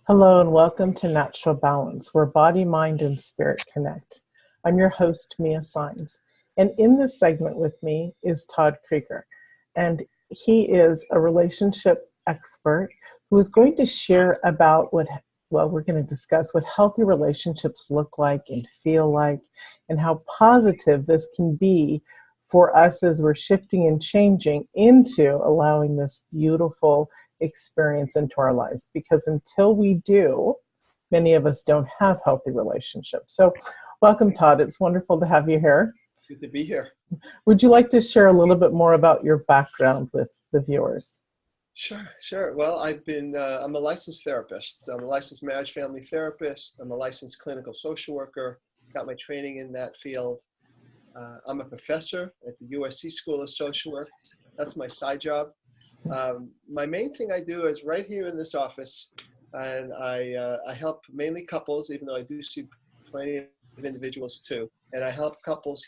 Hello and welcome to Natural Balance, where body, mind, and spirit connect. I'm your host, Mia Sines. And in this segment with me is Todd Creager. And he is a relationship expert who is going to share about we're going to discuss what healthy relationships look like and feel like, and how positive this can be for us as we're shifting and changing into allowing this beautiful experience into our lives, because until we do, many of us don't have healthy relationships. So welcome, Todd. It's wonderful to have you here. Good to be here. Would you like to share a little bit more about your background with the viewers? Sure. Well, I'm a licensed therapist. So I'm a licensed marriage family therapist. I'm a licensed clinical social worker. Got my training in that field. I'm a professor at the USC School of Social Work. That's my side job. My main thing I do is right here in this office, and I help mainly couples, even though I do see plenty of individuals too. And I help couples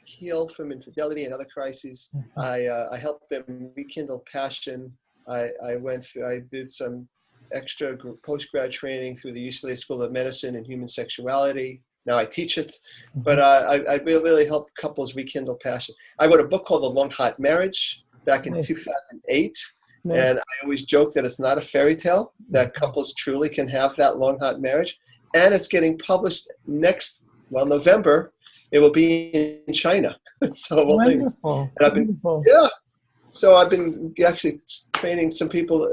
heal from infidelity and other crises. I help them rekindle passion. I did some extra post-grad training through the UCLA School of Medicine and Human Sexuality. Now I teach it, but I really help couples rekindle passion. I wrote a book called The Long Hot Marriage back in 2008. Nice. And I always joke that it's not a fairy tale, that couples truly can have that long, hot marriage. And it's getting published November. It will be in China. So Wonderful. So I've been actually training some people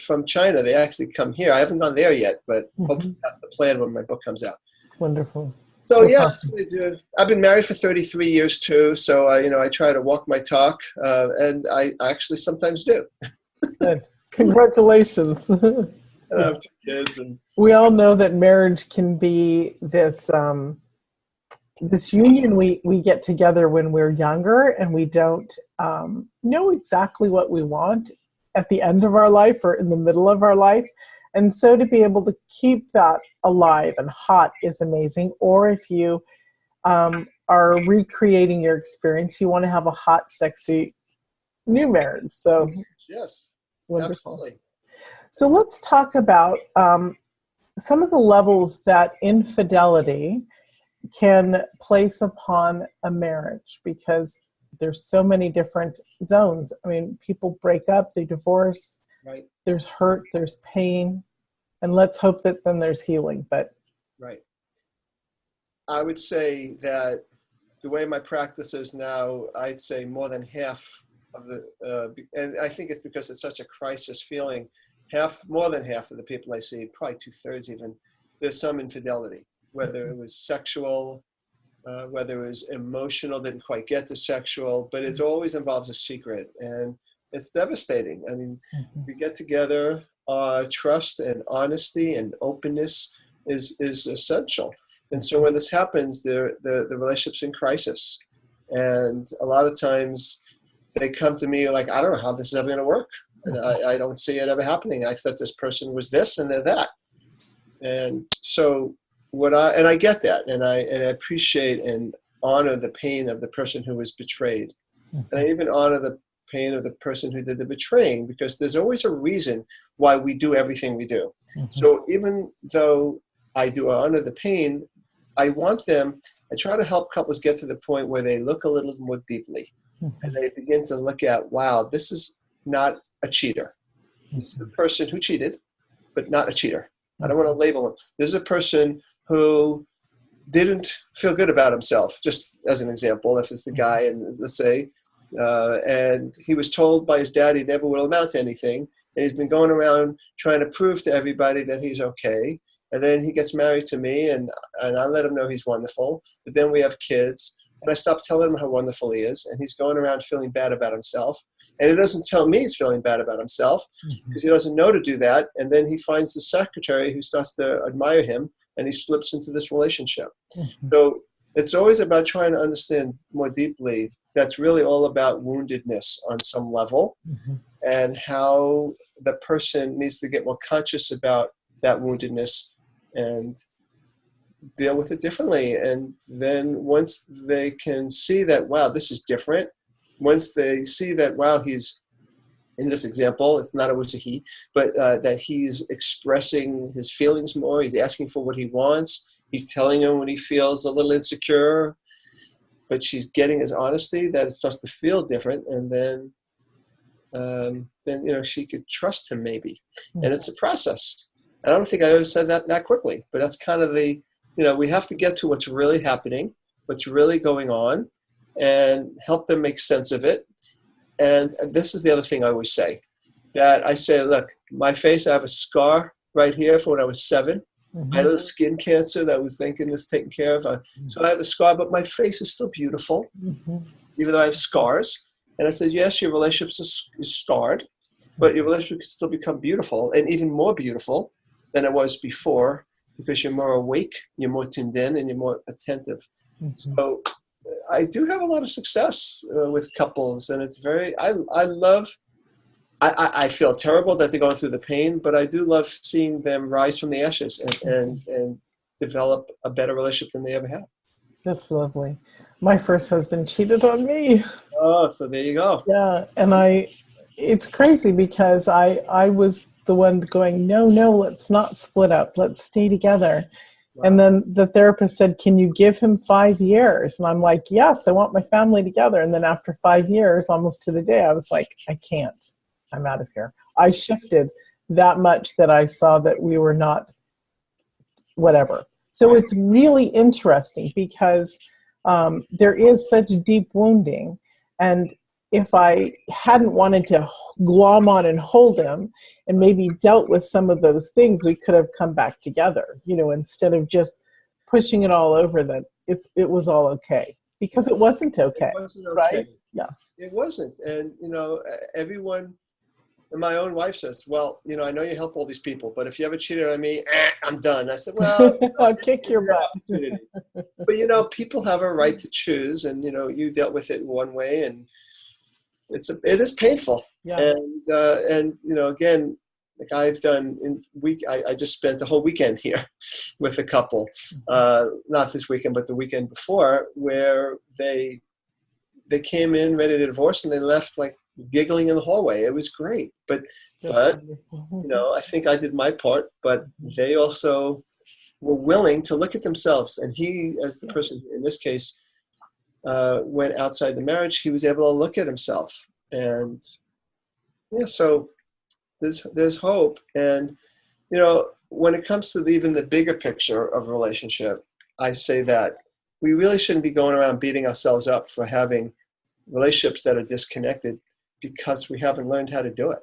from China. They actually come here. I haven't gone there yet, but hopefully that's the plan when my book comes out. Wonderful. So that's what I do. I've been married for 33 years too. So I try to walk my talk, and I actually sometimes do. Good. Congratulations. And I have 2 kids, and we all know that marriage can be this union we get together when we're younger, and we don't know exactly what we want at the end of our life or in the middle of our life. And so to be able to keep that alive and hot is amazing. Or if you are recreating your experience, you want to have a hot, sexy new marriage. So yes, wonderful. absolutely. So let's talk about some of the levels that infidelity can place upon a marriage, because there's so many different zones. I mean, people break up, they divorce. Right. There's hurt, there's pain, and let's hope that then there's healing. But right. I would say that the way my practice is now, I'd say more than half of the, and I think it's because it's such a crisis feeling, more than half of the people I see, probably 2/3 even, there's some infidelity, whether it was sexual, whether it was emotional, didn't quite get to sexual, but it always involves a secret, and it's devastating. I mean, we get together, trust and honesty and openness is essential. And so when this happens, the relationship's in crisis. And a lot of times they come to me like, I don't know how this is ever going to work. And I don't see it ever happening. I thought this person was this and they're that. And so I get that. And I appreciate and honor the pain of the person who was betrayed. And I even honor the pain of the person who did the betraying, because there's always a reason why we do everything we do. So even though I do honor the pain, I try to help couples get to the point where they look a little more deeply and they begin to look at, wow, this is not a cheater. This is a person who cheated, but not a cheater. I don't want to label him. This is a person who didn't feel good about himself, just as an example, if it's the guy, and let's say, and he was told by his dad he never will amount to anything, and he's been going around trying to prove to everybody that he's okay. And then he gets married to me, and I let him know he's wonderful. But then we have kids, and I stop telling him how wonderful he is, and he's going around feeling bad about himself. And he doesn't tell me he's feeling bad about himself, because he doesn't know to do that. And then he finds the secretary who starts to admire him, and he slips into this relationship. So it's always about trying to understand more deeply. That's really all about woundedness on some level, and how the person needs to get more conscious about that woundedness and deal with it differently. And then once they can see that, wow, this is different, once they see that, wow, he's in this example, it's not always a he, but that he's expressing his feelings more. He's asking for what he wants. He's telling him when he feels a little insecure, but she's getting his honesty that it starts to feel different. And then, she could trust him maybe. And it's a process. I don't think I ever said that quickly, but that's kind of we have to get to what's really happening, what's really going on, and help them make sense of it. And this is the other thing I always say, that I say, look, my face, I have a scar right here from when I was 7. I had a skin cancer that was taken care of. So I have a scar, but my face is still beautiful, even though I have scars. And I said, yes, your relationship is scarred, but your relationship can still become beautiful, and even more beautiful than it was before, because you're more awake, you're more tuned in, and you're more attentive. So I do have a lot of success with couples, and it's I feel terrible that they're going through the pain, but I do love seeing them rise from the ashes and develop a better relationship than they ever had. That's lovely. My first husband cheated on me. Oh, so there you go. Yeah, and it's crazy because I was the one going, no, let's not split up. Let's stay together. Wow. And then the therapist said, can you give him 5 years? And I'm like, yes, I want my family together. And then after 5 years, almost to the day, I was like, I can't. I'm out of here. I shifted that much that I saw that we were not whatever. So it's really interesting because there is such deep wounding. And if I hadn't wanted to glom on and hold him and maybe dealt with some of those things, we could have come back together, instead of just pushing it all over that it was all okay, because it wasn't okay. It wasn't okay. Right? Yeah. It wasn't. And, everyone, and my own wife says, well, I know you help all these people, but if you ever cheated on me, I'm done. I said, well, I'll kick your butt. But, people have a right to choose, and, you dealt with it one way, and it is painful. Yeah. And again, like I've done I just spent the whole weekend here with a couple, not this weekend, but the weekend before, where they came in ready to divorce, and they left like giggling in the hallway. It was great. But I think I did my part, but they also were willing to look at themselves. And he, as the person in this case, went outside the marriage, he was able to look at himself. And so there's hope. And, when it comes to even the bigger picture of a relationship, I say that we really shouldn't be going around beating ourselves up for having relationships that are disconnected, because we haven't learned how to do it.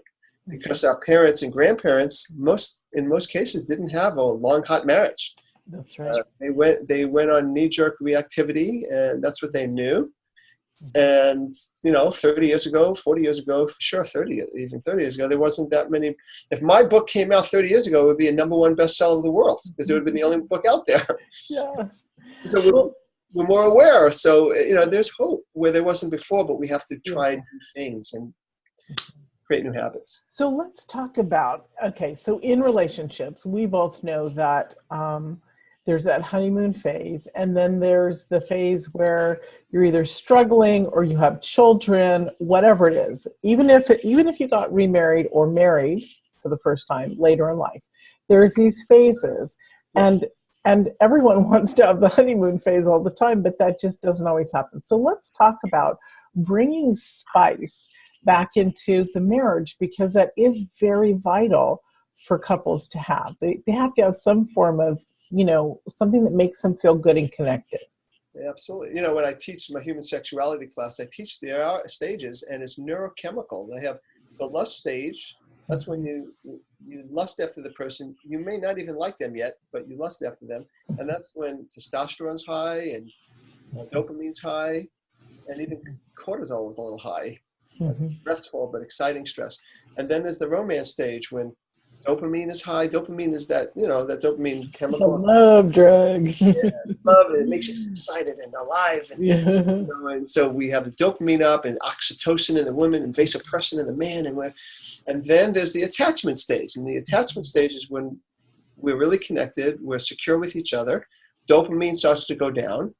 Because our parents and grandparents, in most cases, didn't have a long, hot marriage. That's right. They went on knee-jerk reactivity, and that's what they knew. And 30 years ago, 40 years ago, for sure, 30 years ago, there wasn't that many. If my book came out 30 years ago, it would be a #1 bestseller of the world, because it would have been the only book out there. Yeah. So we're more aware. So there's hope where there wasn't before, but we have to try new things and create new habits. So let's talk about, so in relationships, we both know that there's that honeymoon phase, and then there's the phase where you're either struggling or you have children, whatever it is. Even if you got remarried or married for the first time later in life, there's these phases. Yes. And everyone wants to have the honeymoon phase all the time, but that just doesn't always happen. So let's talk about bringing spice back into the marriage, because that is very vital for couples to have. They have to have some form of, something that makes them feel good and connected. Yeah, absolutely. When I teach my human sexuality class, I teach the stages, and it's neurochemical. They have the lust stage. That's when you lust after the person. You may not even like them yet, but you lust after them. And that's when testosterone's high and dopamine's high, and even cortisol is a little high. Stressful but exciting stress. And then there's the romance stage, when dopamine is high. Dopamine is that dopamine chemical. It's a love drug. Love it. It makes you excited and alive. And, and so we have the dopamine up, and oxytocin in the woman, and vasopressin in the man. And then there's the attachment stage. And the attachment stage is when we're really connected, we're secure with each other. Dopamine starts to go down.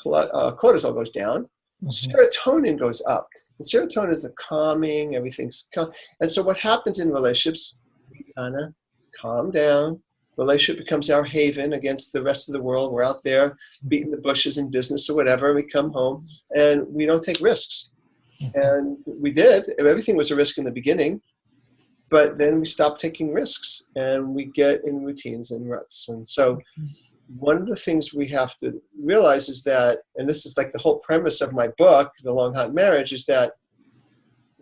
Cortisol goes down. serotonin goes up. And serotonin is the calming, everything's calm. And so what happens in relationships, we kind of calm down. Relationship becomes our haven against the rest of the world. We're out there beating the bushes in business or whatever. We come home and we don't take risks. And we did. Everything was a risk in the beginning. But then we stop taking risks and we get in routines and ruts. And so one of the things we have to realize is that, and this is like the whole premise of my book, The Long Hot Marriage, is that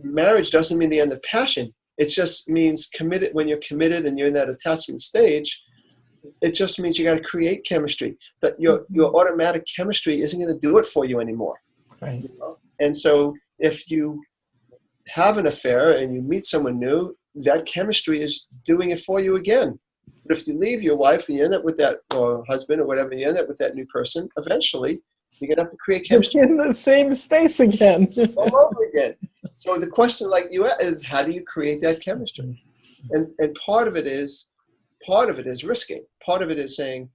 marriage doesn't mean the end of passion. It just means committed. When you're committed and you're in that attachment stage, it just means you got to create chemistry. That your automatic chemistry isn't going to do it for you anymore. Right. You know? And so if you have an affair and you meet someone new, that chemistry is doing it for you again. But if you leave your wife and you end up with that, or husband or whatever, you end up with that new person, eventually you're going to have to create chemistry. In the same space again. All over again. So the question like you is, how do you create that chemistry? And part of it is risking. Part of it is saying,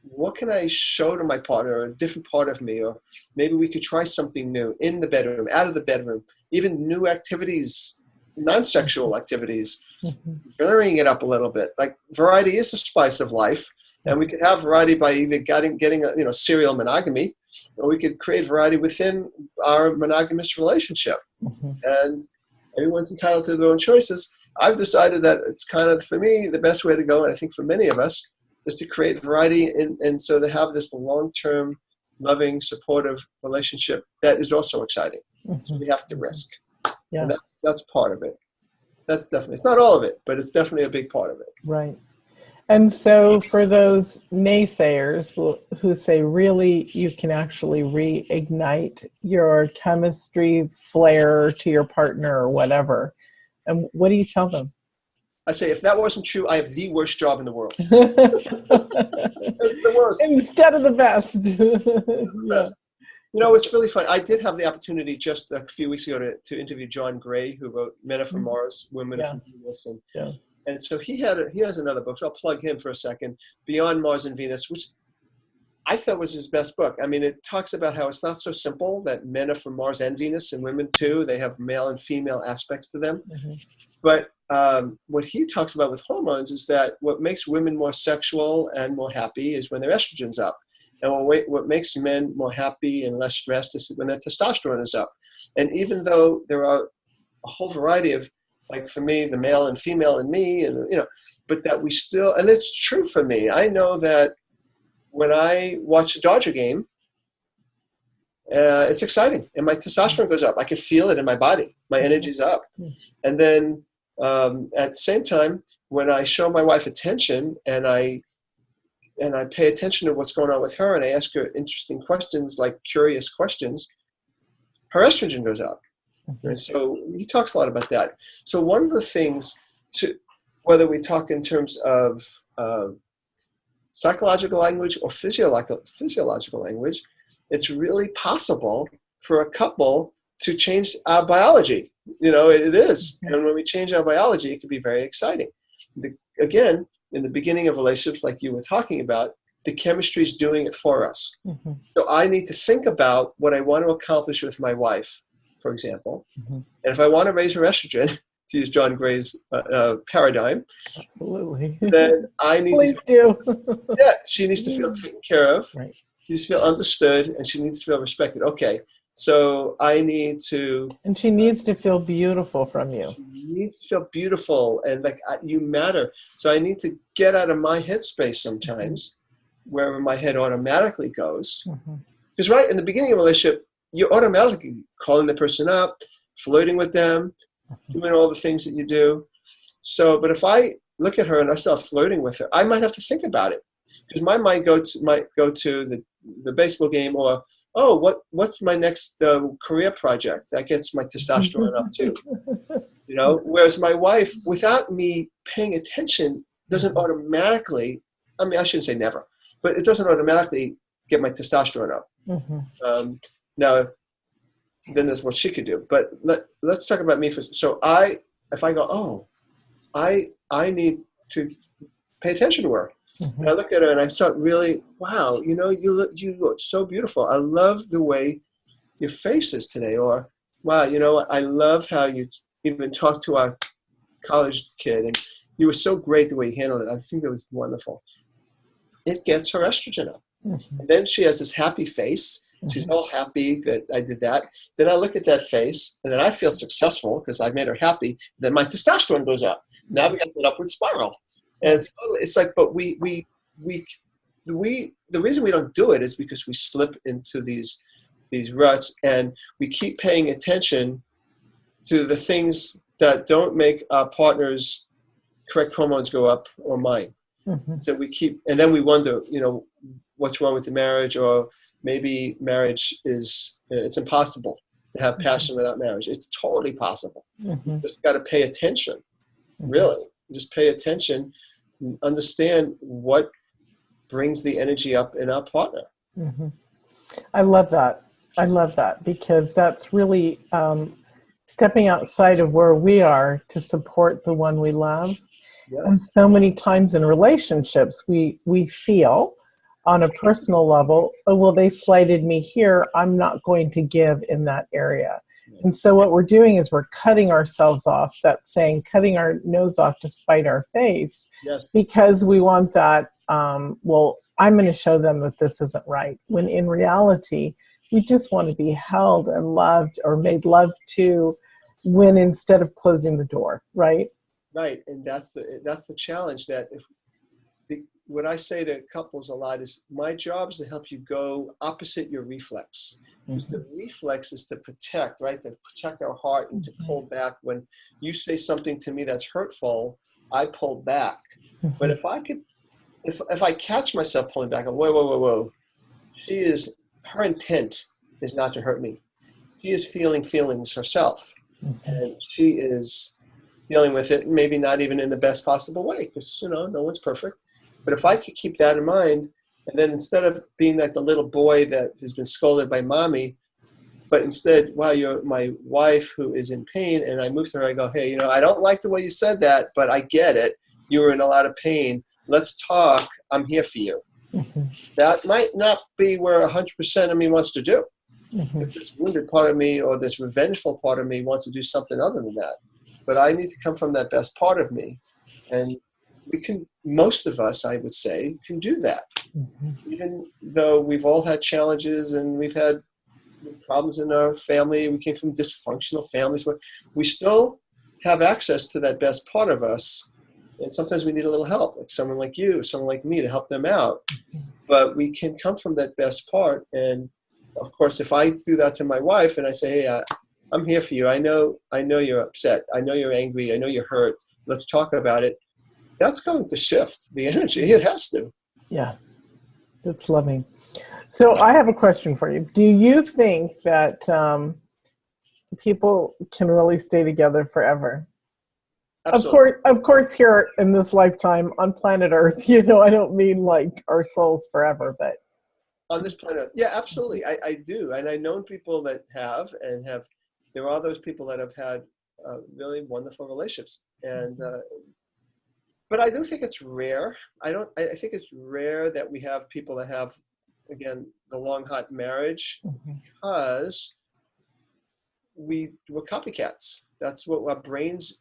what can I show to my partner, or a different part of me? Or maybe we could try something new in the bedroom, out of the bedroom, even new activities, non-sexual activities, varying it up a little bit. Like variety is the spice of life, and we could have variety by either getting a, serial monogamy, or we could create variety within our monogamous relationship. And everyone's entitled to their own choices. I've decided that it's kind of, for me, the best way to go, and I think for many of us, is to create variety, and so to have this long-term, loving, supportive relationship that is also exciting. So we have to risk. Yeah. And that's part of it. That's definitely, it's not all of it, but it's definitely a big part of it. Right. And so for those naysayers who say, really, you can actually reignite your chemistry flair to your partner or whatever, and what do you tell them? I say, if that wasn't true, I have the worst job in the world. It's the worst. Instead of the best. The best. It's really fun. I did have the opportunity just a few weeks ago to interview John Gray, who wrote Men Are From Mars, Women Are From Venus. And so he has another book, so I'll plug him for a second, Beyond Mars and Venus, which I thought was his best book. I mean, it talks about how it's not so simple, that men are from Mars and Venus, and women too. They have male and female aspects to them. But what he talks about with hormones is that what makes women more sexual and more happy is when their estrogen's up. And what makes men more happy and less stressed is when their testosterone is up. And even though there are a whole variety of, like for me, the male and female in me, and but that we still, and it's true for me. I know that when I watch a Dodger game, it's exciting, and my testosterone goes up. I can feel it in my body. My energy's up. And then at the same time, when I show my wife attention and I pay attention to what's going on with her, and I ask her interesting questions, like curious questions, her estrogen goes up. And so he talks a lot about that. So one of the things, whether we talk in terms of psychological language or physiological language, it's really possible for a couple to change our biology. It is. And when we change our biology, it can be very exciting. Again, in the beginning of relationships, like you were talking about, the chemistry is doing it for us. So I need to think about what I want to accomplish with my wife, for example. And if I want to raise her estrogen, to use John Gray's paradigm, absolutely, then I need Please do. She needs to feel taken care of. Right. She needs to feel understood, and she needs to feel respected. Okay, so I need to... And she needs to feel beautiful from you. She needs to feel beautiful, and like you matter. So I need to get out of my headspace sometimes, wherever my head automatically goes. Because right in the beginning of a relationship, you're automatically calling the person up, flirting with them, doing all the things that you do. So, but if I look at her and I start flirting with her, I might have to think about it, because my mind might go to the baseball game, or what's my next career project that gets my testosterone up too. Whereas my wife, without me paying attention, doesn't automatically, I mean, I shouldn't say never, but it doesn't automatically get my testosterone up. Now, then there's what she could do. But let's talk about me first. So if I go, I need to pay attention to her. And I look at her and I thought, really, wow, you look so beautiful. I love the way your face is today, or wow, you know what, I love how you even talked to our college kid, and you were so great the way you handled it. I think that was wonderful. It gets her estrogen up. Mm-hmm. And then she has this happy face. She's all happy that I did that. Then I look at that face, and then I feel successful because I made her happy. Then my testosterone goes up. Now we got that upward spiral. And so it's like, but the reason we don't do it is because we slip into these ruts, and we keep paying attention to the things that don't make our partner's correct hormones go up or mine. Mm-hmm. So we keep, and then we wonder, you know, what's wrong with the marriage, or maybe marriage it's impossible to have passion without marriage. It's totally possible. Mm-hmm. You just got to pay attention, really. Just pay attention and understand what brings the energy up in our partner. Mm-hmm. I love that. I love that, because that's really stepping outside of where we are to support the one we love. Yes. And so many times in relationships, we feel on a personal level, oh, well, they slighted me here, I'm not going to give in that area. And so what we're doing is we're cutting ourselves off, that saying, cutting our nose off to spite our face. Yes. Because we want that, well, I'm going to show them that this isn't right. When in reality, we just want to be held and loved, or made love to, when instead of closing the door, right? Right, and that's the challenge. That what I say to couples a lot is, my job is to help you go opposite your reflex. Because the reflex is to protect, right? To protect our heart and to pull back. When you say something to me that's hurtful, I pull back. But if I catch myself pulling back, whoa, her intent is not to hurt me. She is feeling feelings herself, and she is dealing with it, maybe not even in the best possible way, because, you know, no one's perfect. But if I could keep that in mind, and then instead of being like the little boy that has been scolded by mommy, but instead, wow, you're my wife who is in pain, and I move to her, I go, hey, you know, I don't like the way you said that, but I get it. You were in a lot of pain. Let's talk. I'm here for you. That might not be where 100% of me wants to do. If this wounded part of me or this revengeful part of me wants to do something other than that. But I need to come from that best part of me. And we can, most of us, I would say, can do that. Even though we've all had challenges and we've had problems in our family, we came from dysfunctional families, but we still have access to that best part of us. And sometimes we need a little help, like someone like you, someone like me, to help them out. But we can come from that best part. And of course, if I do that to my wife and I say, hey, I'm here for you. I know you're upset. I know you're angry. I know you're hurt. Let's talk about it. That's going to shift the energy. It has to. Yeah, that's loving. So I have a question for you. Do you think that people can really stay together forever? Absolutely. Of course, here in this lifetime on planet Earth, you know, I don't mean like our souls forever, but On this planet, yeah, absolutely. I do. And I've known people that have, there are those people that have had really wonderful relationships. And, but I do think it's rare. I think it's rare that we have people that have, again, the long, hot marriage, because we're copycats. That's what our brains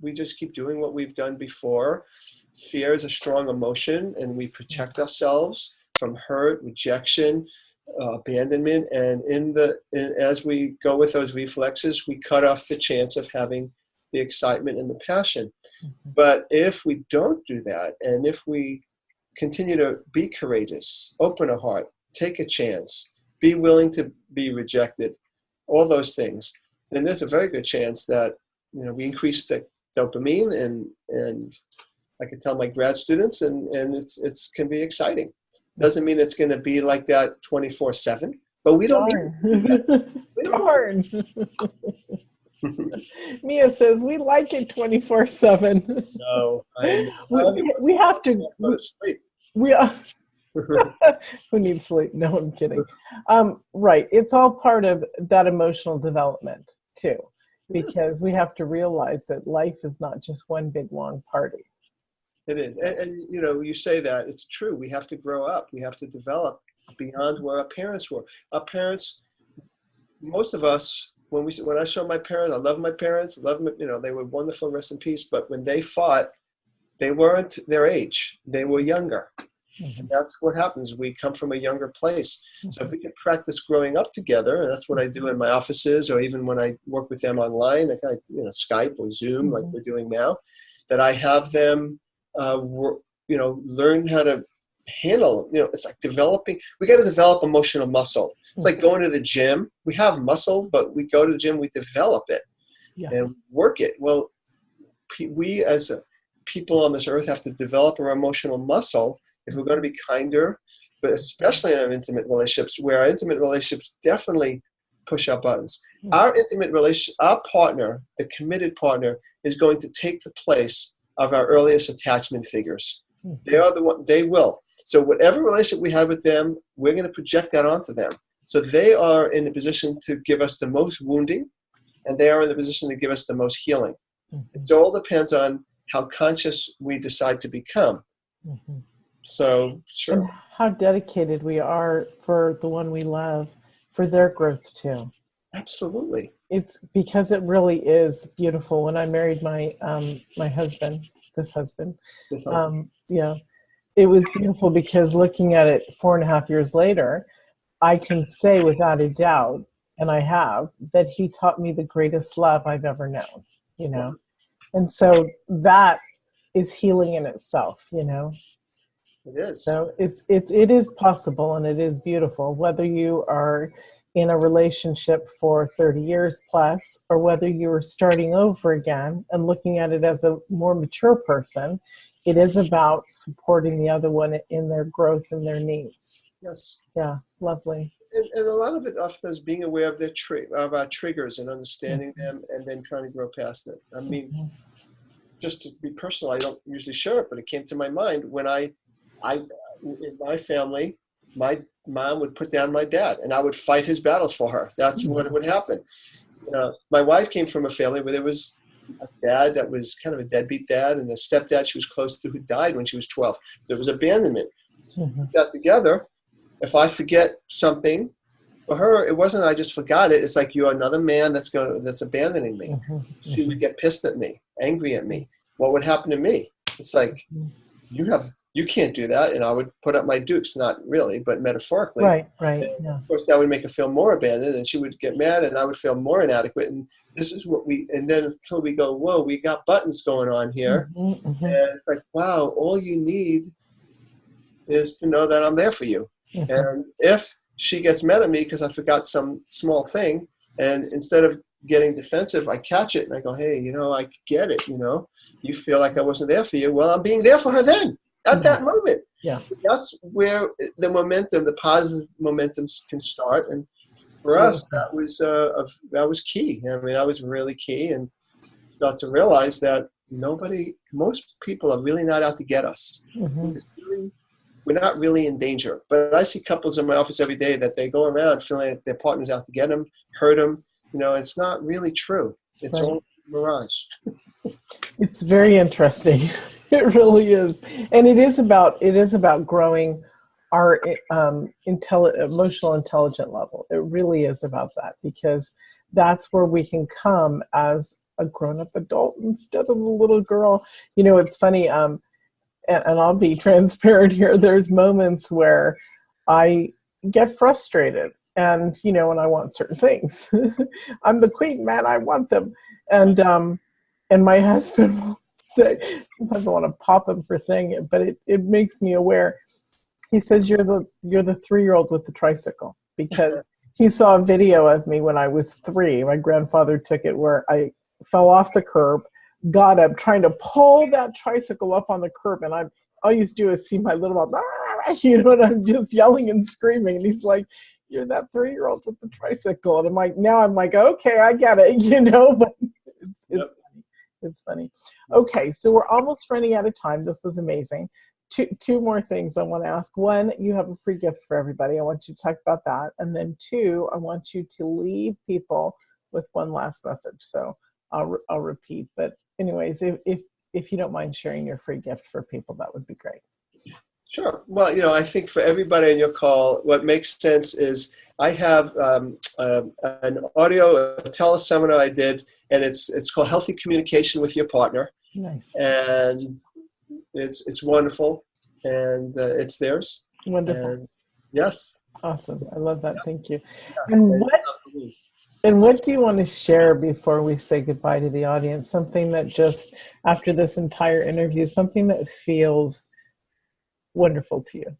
we just keep doing what we've done before. Fear is a strong emotion, and we protect ourselves from hurt, rejection, abandonment. And as we go with those reflexes, we cut off the chance of having the excitement and the passion. But if we don't do that, and if we continue to be courageous, open our heart, take a chance, be willing to be rejected, all those things, then there's a very good chance that, you know, we increase the dopamine, and I can tell my grad students, and it's can be exciting. Doesn't mean it's going to be like that 24/7, but we don't need that. Darn. Mia says we like it 24/7. No, we have to. Sleep. We are. Who needs sleep? No, I'm kidding. Right. It's all part of that emotional development too, because we have to realize that life is not just one big long party. It is. And you know, you say that, it's true. We have to grow up. We have to develop beyond where our parents were. Our parents most of us, when I saw my parents, I love my parents, I love them, they were wonderful, rest in peace. But when they fought, they weren't their age; they were younger. Mhm. That's what happens. We come from a younger place. So if Mhm. we can practice growing up together, and that's what I do in my offices, or even when I work with them online, like Skype or Zoom, like Mhm. we're doing now, that I have them, learn how to handle. It's like developing. We got to develop emotional muscle. It's like going to the gym. We have muscle, but we go to the gym, we develop it Yeah. and work it. Well, we as people on this earth have to develop our emotional muscle if we're going to be kinder, but especially in our intimate relationships, where our intimate relationships definitely push our buttons. Our intimate relationship, our partner, the committed partner, is going to take the place of our earliest attachment figures. They are the one. They will. So whatever relationship we have with them, we're going to project that onto them. So they are in a position to give us the most wounding, and they are in the position to give us the most healing. It all depends on how conscious we decide to become. Mhm. So, And sure. how dedicated we are for the one we love, for their growth too. Absolutely. It's because it really is beautiful. When I married my husband, this husband, This husband. yeah, it was beautiful because looking at it 4.5 years later, I can say without a doubt, and I have, that he taught me the greatest love I've ever known, you know? And so that is healing in itself. It is. So it is possible and it is beautiful, whether you are in a relationship for 30 years plus, or whether you are starting over again and looking at it as a more mature person. It is about supporting the other one in their growth and their needs. Yes. Yeah, lovely. And a lot of it often is being aware of of our triggers and understanding Mhm. them, and then trying to grow past it. I mean, Mhm. just to be personal, I don't usually share it, but it came to my mind when I, in my family, my mom would put down my dad, and I would fight his battles for her. That's what would happen. My wife came from a family where there was a dad that was kind of a deadbeat dad, and a stepdad she was close to who died when she was 12. There was abandonment. So we Mhm. got together. If I forget something, for her, it wasn't I just forgot it. It's like you're another man that's abandoning me. Mhm. She would Mhm. get pissed at me, angry at me. What would happen to me? It's like you can't do that, and I would put up my dukes, not really, but metaphorically. Right, right, And yeah. of course, that would make her feel more abandoned, and she would get mad, and I would feel more inadequate. And this is and then until we go, whoa, we got buttons going on here, Mhm. Mhm. and it's like, wow, all you need is to know that I'm there for you. Mhm. And if she gets mad at me because I forgot some small thing, and instead of getting defensive, I catch it and I go, hey, I get it. You feel like I wasn't there for you. Well, I'm being there for her then at Yeah, that moment. yeah. So that's where the positive momentum can start. And for us, Beautiful. that was key. I mean, that was really key. And start to realize that most people are really not out to get us. Mhm. We're not really in danger. But I see couples in my office every day that they go around feeling like their partner's out to get them, hurt them. It's not really true. It's Right. all mirage. It's very interesting. It really is, and it is about growing our emotional intelligent level. It really is about that, because that's where we can come as a grown-up adult instead of a little girl. It's funny. And I'll be transparent here. There's moments where I get frustrated, and when I want certain things. I'm the queen, man. I want them, and my husband will say, sometimes I want to pop him for saying it, but it makes me aware. He says, you're the 3-year-old with the tricycle, because he saw a video of me when I was 3. My grandfather took it, where I fell off the curb, got up, trying to pull that tricycle up on the curb, and all you do is see my little mouth, and I'm just yelling and screaming. And he's like, "You're that 3-year-old with the tricycle." And I'm like, okay, I get it, but it's Yep. funny. It's funny. Okay, so we're almost running out of time. This was amazing. Two more things I want to ask. One, you have a free gift for everybody. I want you to talk about that. And then 2, I want you to leave people with one last message. So I'll repeat. But anyways, if you don't mind sharing your free gift for people, that would be great. Sure. Well, I think for everybody on your call, what makes sense is I have an audio a teleseminar I did, and it's called Healthy Communication with Your Partner. Nice. And it's wonderful, and it's theirs. Wonderful. And yes. Awesome. I love that. Thank you. Yeah. And what do you want to share before we say goodbye to the audience? Something that just, after this entire interview, something that feels wonderful to you.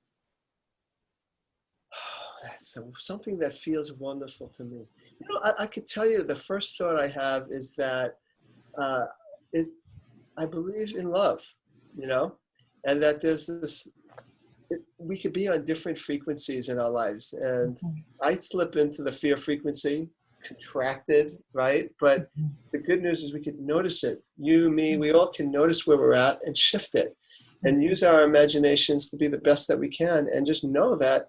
So something that feels wonderful to me. You know, I could tell you the first thought I have is that I believe in love, you know, and that there's this, we could be on different frequencies in our lives. And I slip into the fear frequency, contracted, right? But the good news is we could notice it. You, me, we all can notice where we're at and shift it and use our imaginations to be the best that we can, and just know that,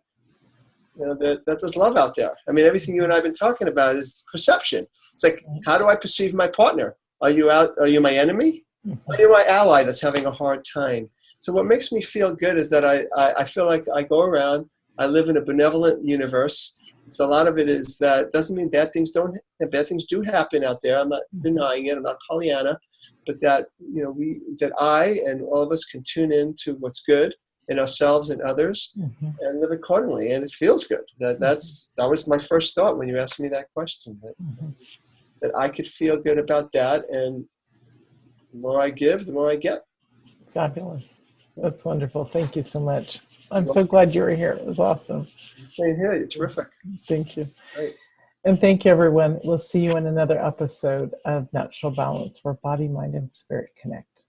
you know, that there's love out there. I mean, everything you and I have been talking about is perception. It's like, how do I perceive my partner? Are you my enemy? Are you my ally that's having a hard time? So what makes me feel good is that I feel like I go around, I live in a benevolent universe. So a lot of it is that doesn't mean bad things do happen out there. I'm not denying it. I'm not Pollyanna, but that, you know, that I and all of us can tune into what's good in ourselves and others, and live accordingly. And it feels good. That was my first thought when you asked me that question, that I could feel good about that. And the more I give, the more I get. Fabulous. That's wonderful. Thank you so much. I'm so glad you were here. It was awesome. Same here. You're terrific. Thank you. Great. And thank you, everyone. We'll see you in another episode of Natural Balance, where body, mind, and spirit connect.